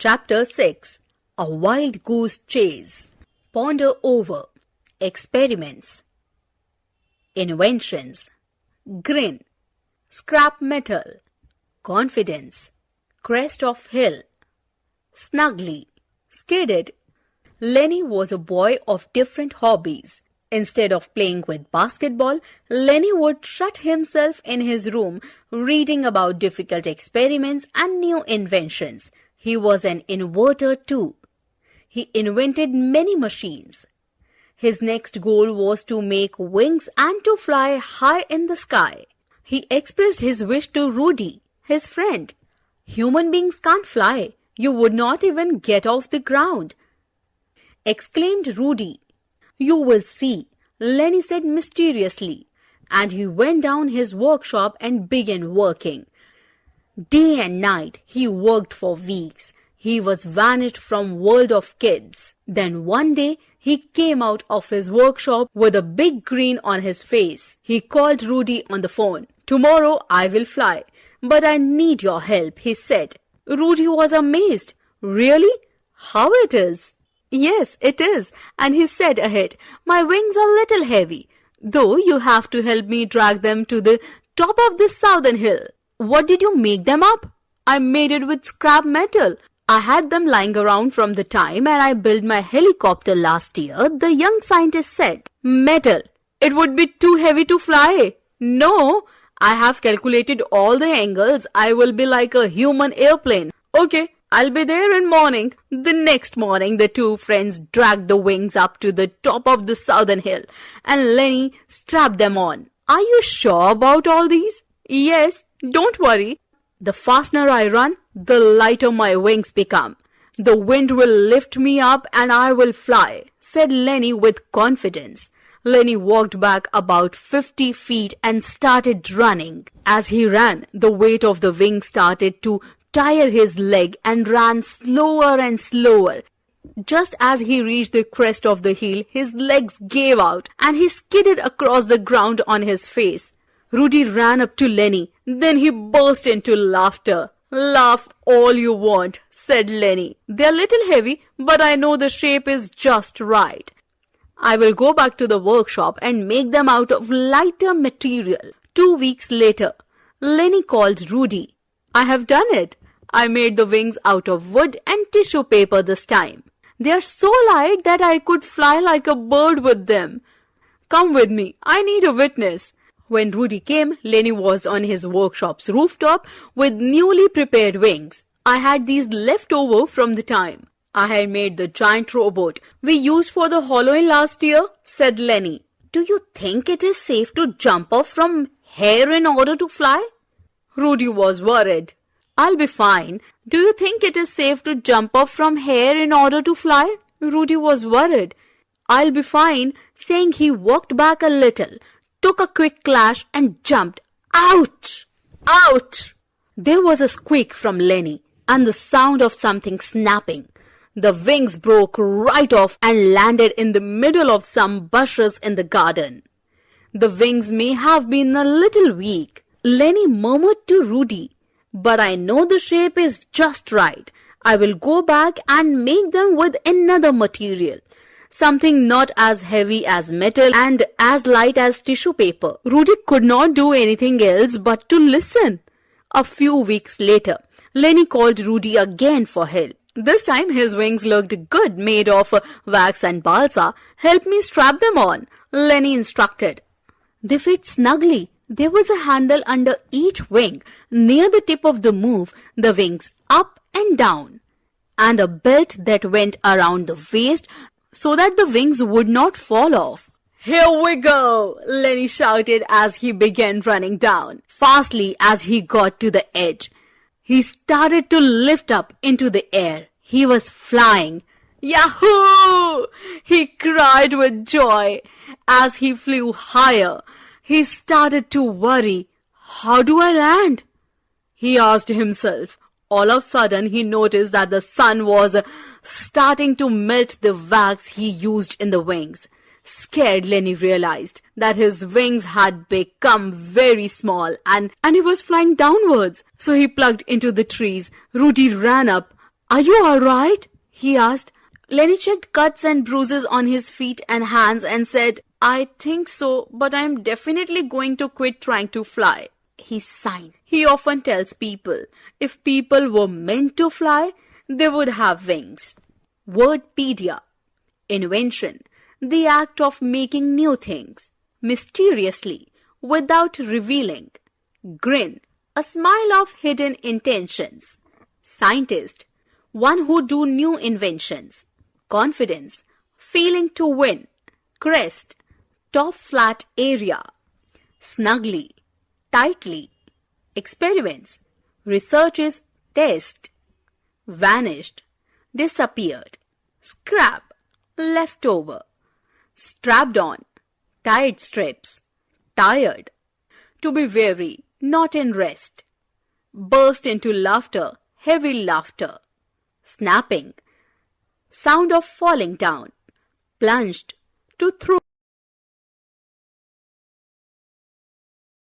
Chapter 6. A Wild Goose Chase. Ponder over. Experiments. Inventions. Grin. Scrap metal. Confidence. Crest of hill. Snugly. Skidded. Lenny was a boy of different hobbies. Instead of playing with basketball, Lenny would shut himself in his room reading about difficult experiments and new inventions. He was an inventor too. He invented many machines. His next goal was to make wings and to fly high in the sky. He expressed his wish to Rudy, his friend. "Human beings can't fly. You would not even get off the ground," exclaimed Rudy. "You will see," Lenny said mysteriously, and he went down his workshop and began working. Day and night he worked for weeks. He was vanished from world of kids. Then one day he came out of his workshop with a big grin on his face. He called Rudy on the phone. "Tomorrow I will fly, but I need your help," he said. Rudy was amazed. "Really? How it is?" "Yes, it is," and he said ahead, "My wings are a little heavy, though you have to help me drag them to the top of this southern hill." "What did you make them up?" "I made it with scrap metal. I had them lying around from the time and I built my helicopter last year," the young scientist said. "Metal. It would be too heavy to fly." "No, I have calculated all the angles. I will be like a human airplane." "Okay, I'll be there in morning." The next morning, the two friends dragged the wings up to the top of the southern hill, and Lenny strapped them on. "Are you sure about all these?" "Yes, don't worry. The faster I run, the lighter my wings become. The wind will lift me up and I will fly," said Lenny with confidence. Lenny walked back about 50 feet and started running. As he ran, the weight of the wing started to tire his leg and ran slower and slower. Just as he reached the crest of the hill, his legs gave out and he skidded across the ground on his face. Rudy ran up to Lenny. Then he burst into laughter. "Laugh all you want," said Lenny. "They're a little heavy, but I know the shape is just right. I will go back to the workshop and make them out of lighter material." 2 weeks later, Lenny called Rudy. "I have done it. I made the wings out of wood and tissue paper this time. They are so light that I could fly like a bird with them. Come with me. I need a witness." When Rudy came, Lenny was on his workshop's rooftop with newly prepared wings. "I had these left over from the time I had made the giant robot we used for the Halloween last year," said Lenny. "Do you think it is safe to jump off from here in order to fly?" Rudy was worried. "I'll be fine. Do you think it is safe to jump off from here in order to fly?" Rudy was worried. "I'll be fine," saying he walked back a little, took a quick clash and jumped. Ouch! Ouch! There was a squeak from Lenny and the sound of something snapping. The wings broke right off and landed in the middle of some bushes in the garden. "The wings may have been a little weak," Lenny murmured to Rudy, "but I know the shape is just right. I will go back and make them with another material. Something not as heavy as metal and as light as tissue paper." Rudy could not do anything else but to listen. A few weeks later, Lenny called Rudy again for help. This time his wings looked good, made of wax and balsa. "Help me strap them on," Lenny instructed. They fit snugly. There was a handle under each wing, near the tip of the move the wings up and down, and a belt that went around the waist so that the wings would not fall off. "Here we go!" Lenny shouted as he began running down. Fastly as he got to the edge, he started to lift up into the air. He was flying. "Yahoo!" he cried with joy. As he flew higher, he started to worry. "How do I land?" he asked himself. All of a sudden, he noticed that the sun was starting to melt the wax he used in the wings. Scared, Lenny realized that his wings had become very small and he was flying downwards. So he plugged into the trees. Rudy ran up Are you all right? He asked. Lenny checked cuts and bruises on his feet and hands and said, I think so, but I'm definitely going to quit trying to fly. He sighed. He often tells people, if people were meant to fly, they would have wings. Wordpedia. Invention. The act of making new things, mysteriously, without revealing. Grin. A smile of hidden intentions. Scientist. One who do new inventions. Confidence. Feeling to win. Crest. Top flat area. Snugly. Tightly. Experiments. Researches. Test. Vanished. Disappeared. Scrap. Leftover. Strapped on. Tied strips. Tired. To be weary, not in rest. Burst into laughter, heavy laughter. Snapping. Sound of falling down. Plunged. To throw.